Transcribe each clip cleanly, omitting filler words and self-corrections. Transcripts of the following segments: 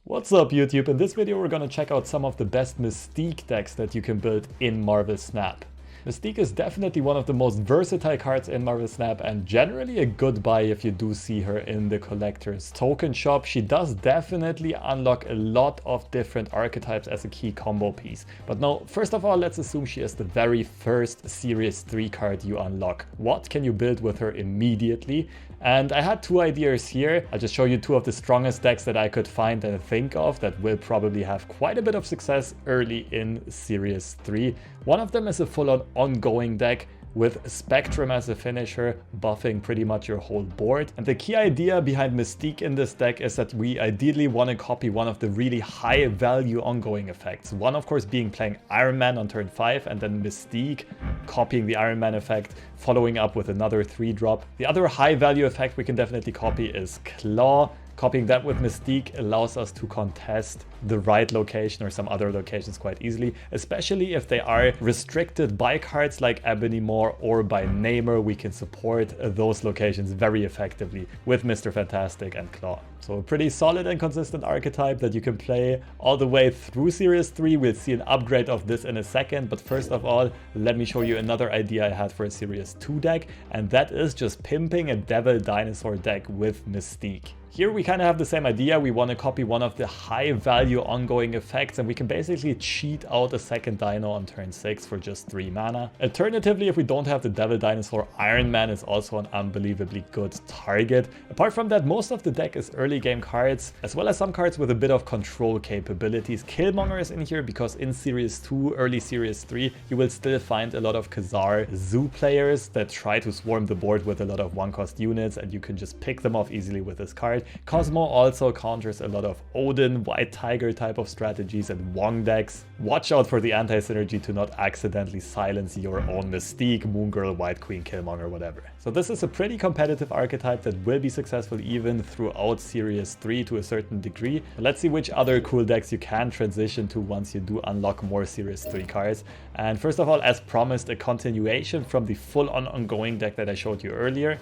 What's up YouTube? In this video we're gonna check out some of the best Mystique decks that you can build in Marvel Snap. Mystique is definitely one of the most versatile cards in Marvel Snap and generally a good buy if you do see her in the collector's token shop. She does definitely unlock a lot of different archetypes as a key combo piece. But no, first of all, let's assume she is the very first Series 3 card you unlock. What can you build with her immediately? And I had two ideas here. I'll just show you two of the strongest decks that I could find and think of that will probably have quite a bit of success early in Series 3. One of them is a full-on ongoing deck with Spectrum as a finisher, buffing pretty much your whole board. And the key idea behind Mystique in this deck is that we ideally want to copy one of the really high value ongoing effects. One, of course, being playing Iron Man on turn 5 and then Mystique copying the Iron Man effect, following up with another 3-drop. The other high value effect we can definitely copy is Claw. Copying that with Mystique allows us to contest the right location or some other locations quite easily, especially if they are restricted by cards like Ebony Maw or by Namer. We can support those locations very effectively with Mr. Fantastic and Claw. So a pretty solid and consistent archetype that you can play all the way through Series 3. We'll see an upgrade of this in a second, but first of all, let me show you another idea I had for a Series 2 deck, and that is just pimping a Devil Dinosaur deck with Mystique. Here we kind of have the same idea. We want to copy one of the high value ongoing effects and we can basically cheat out a second dino on turn 6 for just 3 mana. Alternatively, if we don't have the Devil Dinosaur, Iron Man is also an unbelievably good target. Apart from that, most of the deck is early game cards, as well as some cards with a bit of control capabilities. Killmonger is in here because in Series 2, early Series 3, you will still find a lot of Khazar Zoo players that try to swarm the board with a lot of 1-cost units and you can just pick them off easily with this card. Cosmo also counters a lot of Odin, White Tiger type of strategies and Wong decks. Watch out for the anti-synergy to not accidentally silence your own Mystique, Moon Girl, White Queen, Killmonger, whatever. So this is a pretty competitive archetype that will be successful even throughout Series 3 to a certain degree. Let's see which other cool decks you can transition to once you do unlock more Series 3 cards. And first of all, as promised, a continuation from the full-on ongoing deck that I showed you earlier.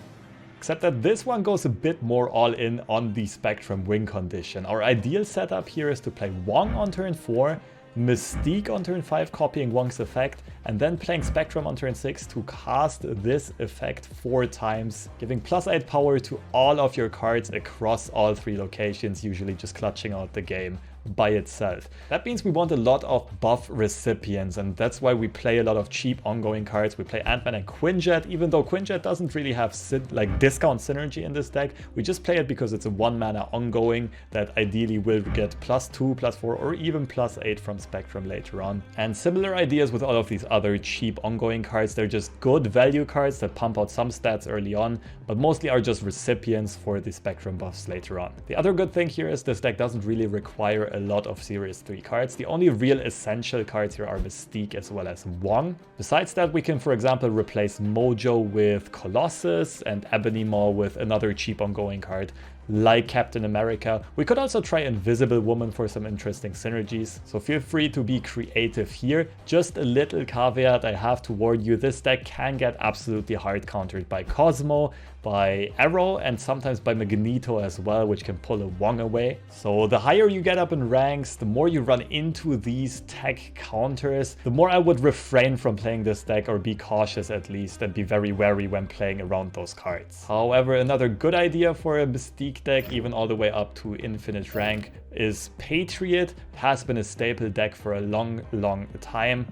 Except that this one goes a bit more all in on the Spectrum win condition. Our ideal setup here is to play Wong on turn 4, Mystique on turn 5 copying Wong's effect, and then playing Spectrum on turn 6 to cast this effect 4 times, giving +8 power to all of your cards across all 3 locations, usually just clutching out the game by itself. That means we want a lot of buff recipients, and that's why we play a lot of cheap ongoing cards. We play Ant-Man and Quinjet, even though Quinjet doesn't really have discount synergy in this deck. We just play it because it's a 1-mana ongoing that ideally will get +2, +4 or even +8 from Spectrum later on. And similar ideas with all of these other cheap ongoing cards. They're just good value cards that pump out some stats early on, but mostly are just recipients for the Spectrum buffs later on. The other good thing here is this deck doesn't really require a lot of Series 3 cards. The only real essential cards here are Mystique as well as Wong. Besides that, we can, for example, replace Mojo with Colossus and Ebony Maw with another cheap ongoing card like Captain America. We could also try Invisible Woman for some interesting synergies, so feel free to be creative here. Just a little caveat I have to warn you, this deck can get absolutely hard countered by Cosmo, by Arrow, and sometimes by Magneto as well, which can pull a Wong away. So the higher you get up in ranks, the more you run into these tech counters, the more I would refrain from playing this deck, or be cautious at least, and be very wary when playing around those cards. However, another good idea for a Mystique deck, even all the way up to infinite rank, is Patriot. It has been a staple deck for a long time.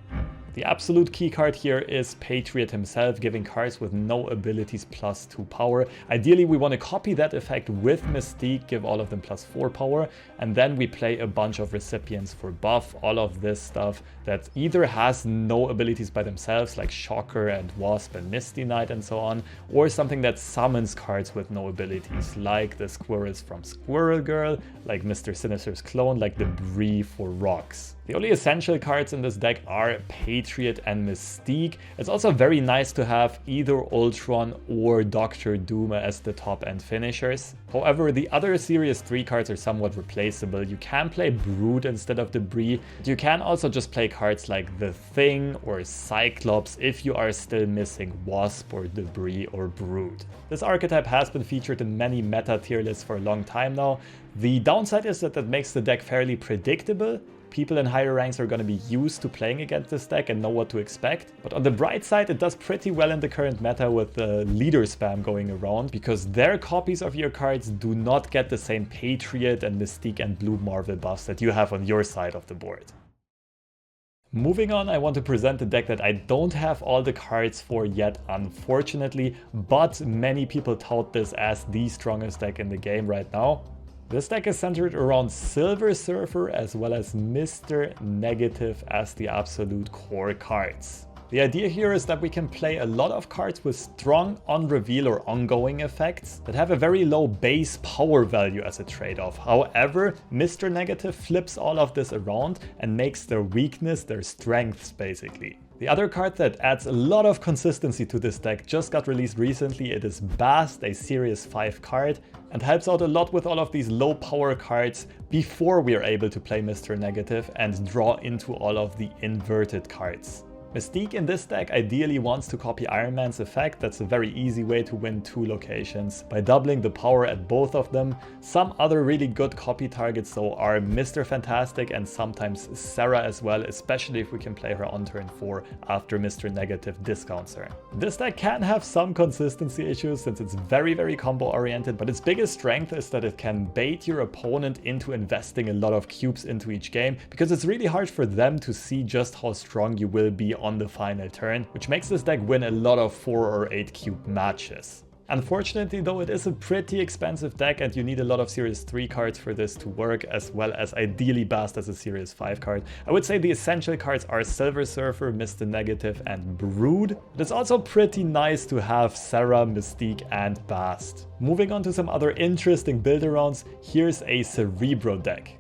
The absolute key card here is Patriot himself, giving cards with no abilities +2 power. Ideally, we want to copy that effect with Mystique, give all of them +4 power, and then we play a bunch of recipients for buff, all of this stuff that either has no abilities by themselves, like Shocker and Wasp and Misty Knight and so on, or something that summons cards with no abilities, like the Squirrels from Squirrel Girl, like Mr. Sinister's clone, like the Bree for Rocks. The only essential cards in this deck are Patriot Patriot and Mystique. It's also very nice to have either Ultron or Doctor Doom as the top end finishers. However, the other Series 3 cards are somewhat replaceable. You can play Brood instead of Debris. You can also just play cards like The Thing or Cyclops if you are still missing Wasp or Debris or Brood. This archetype has been featured in many meta tier lists for a long time now. The downside is that makes the deck fairly predictable. People in higher ranks are going to be used to playing against this deck and know what to expect. But on the bright side, it does pretty well in the current meta with the leader spam going around, because their copies of your cards do not get the same Patriot and Mystique and Blue Marvel buffs that you have on your side of the board. Moving on, I want to present a deck that I don't have all the cards for yet, unfortunately, but many people tout this as the strongest deck in the game right now. This deck is centered around Silver Surfer as well as Mr. Negative as the absolute core cards. The idea here is that we can play a lot of cards with strong on-reveal or ongoing effects that have a very low base power value as a trade-off. However, Mr. Negative flips all of this around and makes their weakness their strengths basically. The other card that adds a lot of consistency to this deck just got released recently. It is Bast, a Series 5 card, and helps out a lot with all of these low power cards before we are able to play Mr. Negative and draw into all of the inverted cards. Mystique in this deck ideally wants to copy Iron Man's effect. That's a very easy way to win 2 locations by doubling the power at both of them. Some other really good copy targets though are Mr. Fantastic and sometimes Sarah as well, especially if we can play her on turn 4 after Mr. Negative discounts her. This deck can have some consistency issues since it's very combo oriented, but its biggest strength is that it can bait your opponent into investing a lot of cubes into each game, because it's really hard for them to see just how strong you will be on the final turn, which makes this deck win a lot of 4 or 8 cube matches. Unfortunately though, it is a pretty expensive deck and you need a lot of Series 3 cards for this to work, as well as ideally Bast as a Series 5 card. I would say the essential cards are Silver Surfer, Mr. Negative and Brood. But it's also pretty nice to have Sarah, Mystique and Bast. Moving on to some other interesting build-arounds, here's a Cerebro deck.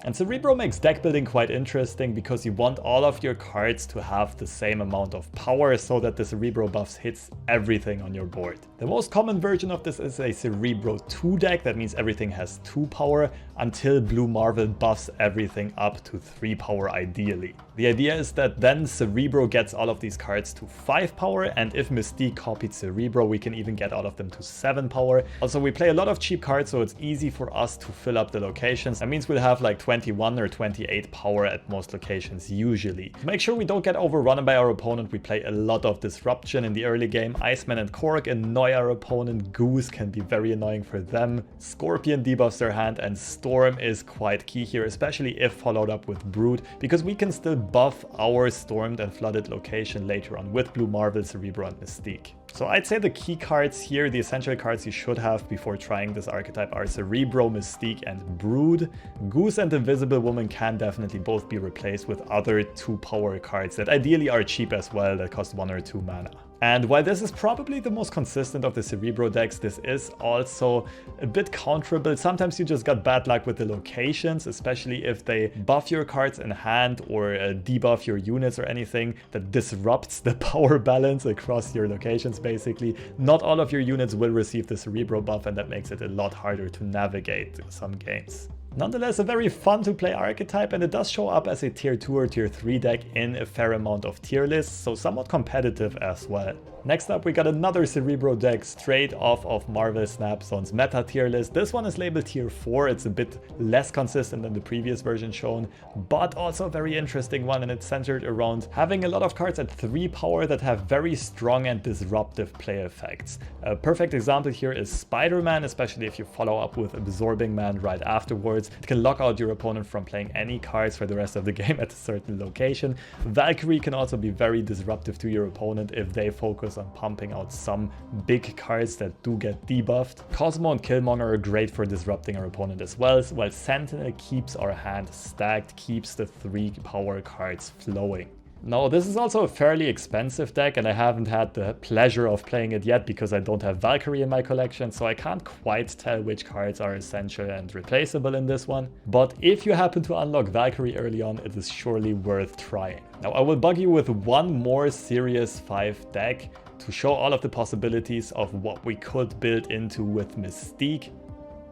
And Cerebro makes deck building quite interesting because you want all of your cards to have the same amount of power so that the Cerebro buffs hits everything on your board. The most common version of this is a Cerebro 2 deck, that means everything has 2 power until Blue Marvel buffs everything up to 3 power ideally. The idea is that then Cerebro gets all of these cards to 5 power, and if Mystique copied Cerebro we can even get all of them to 7 power. Also we play a lot of cheap cards, so it's easy for us to fill up the locations. That means we'll have like 21 or 28 power at most locations usually. To make sure we don't get overrun by our opponent, we play a lot of Disruption in the early game. Iceman and Korg annoy our opponent, Goose can be very annoying for them, Scorpion debuffs their hand, and Storm is quite key here, especially if followed up with Brood, because we can still buff our stormed and flooded location later on with Blue Marvel, Cerebro and Mystique. So I'd say the key cards here, the essential cards you should have before trying this archetype, are Cerebro, Mystique and Brood. Goose and Invisible Woman can definitely both be replaced with other 2 power cards that ideally are cheap as well, that cost 1 or 2 mana. And while this is probably the most consistent of the Cerebro decks, this is also a bit counterable. Sometimes you just got bad luck with the locations, especially if they buff your cards in hand or debuff your units or anything that disrupts the power balance across your locations basically. Not all of your units will receive the Cerebro buff, and that makes it a lot harder to navigate some games. Nonetheless, a very fun to play archetype, and it does show up as a tier 2 or tier 3 deck in a fair amount of tier lists, so somewhat competitive as well. Next up we got another Cerebro deck straight off of Marvel Snap Zone's meta tier list. This one is labeled tier 4, it's a bit less consistent than the previous version shown, but also a very interesting one, and it's centered around having a lot of cards at 3 power that have very strong and disruptive play effects. A perfect example here is Spider-Man, especially if you follow up with Absorbing Man right afterwards. It can lock out your opponent from playing any cards for the rest of the game at a certain location. Valkyrie can also be very disruptive to your opponent if they focus on pumping out some big cards that do get debuffed. Cosmo and Killmonger are great for disrupting our opponent as well, while Sentinel keeps our hand stacked, keeps the 3 power cards flowing. Now, this is also a fairly expensive deck, and I haven't had the pleasure of playing it yet because I don't have Valkyrie in my collection, so I can't quite tell which cards are essential and replaceable in this one. But if you happen to unlock Valkyrie early on, it is surely worth trying. Now, I will bug you with one more Series 5 deck to show all of the possibilities of what we could build into with Mystique.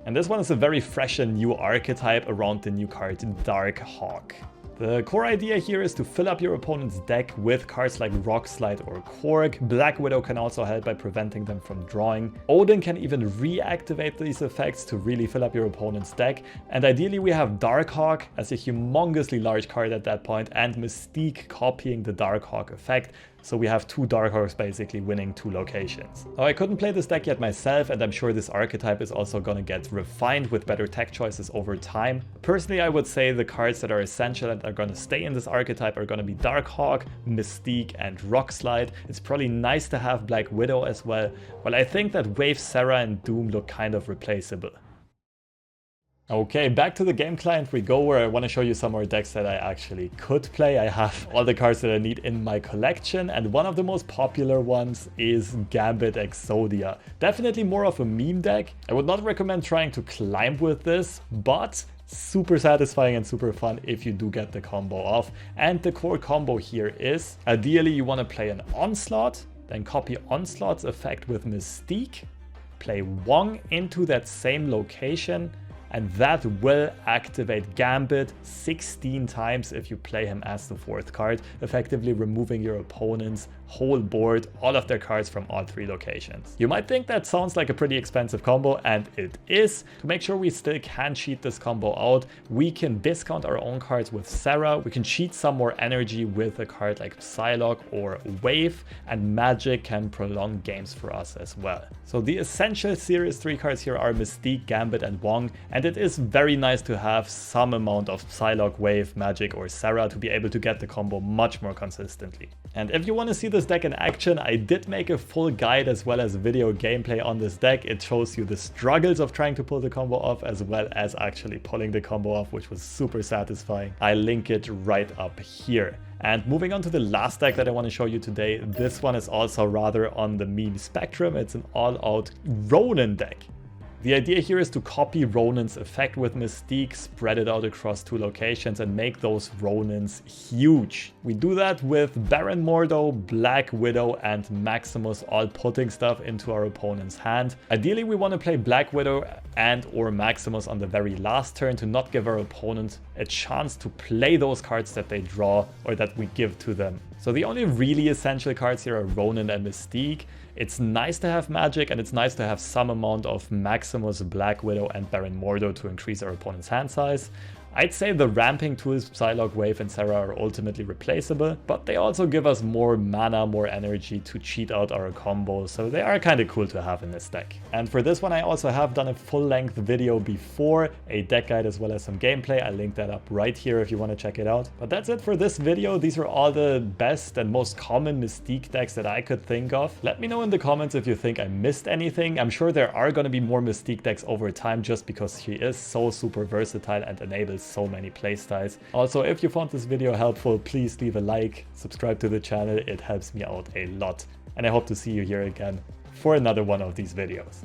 And this one is a very fresh and new archetype around the new card Darkhawk. The core idea here is to fill up your opponent's deck with cards like Rock Slide or Korg. Black Widow can also help by preventing them from drawing. Odin can even reactivate these effects to really fill up your opponent's deck. And ideally we have Darkhawk as a humongously large card at that point, and Mystique copying the Darkhawk effect. So we have two Darkhawks basically winning two locations. Now, I couldn't play this deck yet myself, and I'm sure this archetype is also gonna get refined with better tech choices over time. Personally, I would say the cards that are essential and are gonna stay in this archetype are gonna be Darkhawk, Mystique, and Rock Slide. It's probably nice to have Black Widow as well, while I think that Wave Sarah and Doom look kind of replaceable. Okay, back to the game client we go, where I want to show you some more decks that I actually could play. I have all the cards that I need in my collection, and one of the most popular ones is Gambit Exodia. Definitely more of a meme deck. I would not recommend trying to climb with this, but super satisfying and super fun if you do get the combo off. And the core combo here is, ideally you want to play an Onslaught, then copy Onslaught's effect with Mystique, play Wong into that same location, and that will activate Gambit 16 times if you play him as the fourth card, effectively removing your opponent's whole board, all of their cards from all three locations. You might think that sounds like a pretty expensive combo, and it is. To make sure we still can cheat this combo out, we can discount our own cards with Sarah, we can cheat some more energy with a card like Psylocke or Wave, and Magic can prolong games for us as well. So the essential Series 3 cards here are Mystique, Gambit, and Wong, and it is very nice to have some amount of Psylocke, Wave, Magic, or Sarah to be able to get the combo much more consistently. And if you want to see this deck in action, I did make a full guide as well as video gameplay on this deck. It shows you the struggles of trying to pull the combo off as well as actually pulling the combo off, which was super satisfying. I link it right up here. And moving on to the last deck that I want to show you today, this one is also rather on the meme spectrum. It's an all-out Ronan deck. The idea here is to copy Ronan's effect with Mystique, spread it out across two locations, and make those Ronans huge. We do that with Baron Mordo, Black Widow, and Maximus all putting stuff into our opponent's hand. Ideally, we want to play Black Widow and or Maximus on the very last turn to not give our opponent a chance to play those cards that they draw or that we give to them. So the only really essential cards here are Ronan and Mystique. It's nice to have Magic, and it's nice to have some amount of Maximus, Black Widow, and Baron Mordo to increase our opponent's hand size. I'd say the ramping tools Psylocke, Wave, and Sarah are ultimately replaceable, but they also give us more mana, more energy to cheat out our combos, so they are kind of cool to have in this deck. And for this one I also have done a full-length video before, a deck guide as well as some gameplay. I link that up right here if you want to check it out. But that's it for this video. These are all the best and most common Mystique decks that I could think of. Let me know in the comments if you think I missed anything. I'm sure there are going to be more Mystique decks over time just because she is so super versatile and enables so many playstyles. Also, if you found this video helpful, please leave a like, subscribe to the channel, it helps me out a lot. And I hope to see you here again for another one of these videos.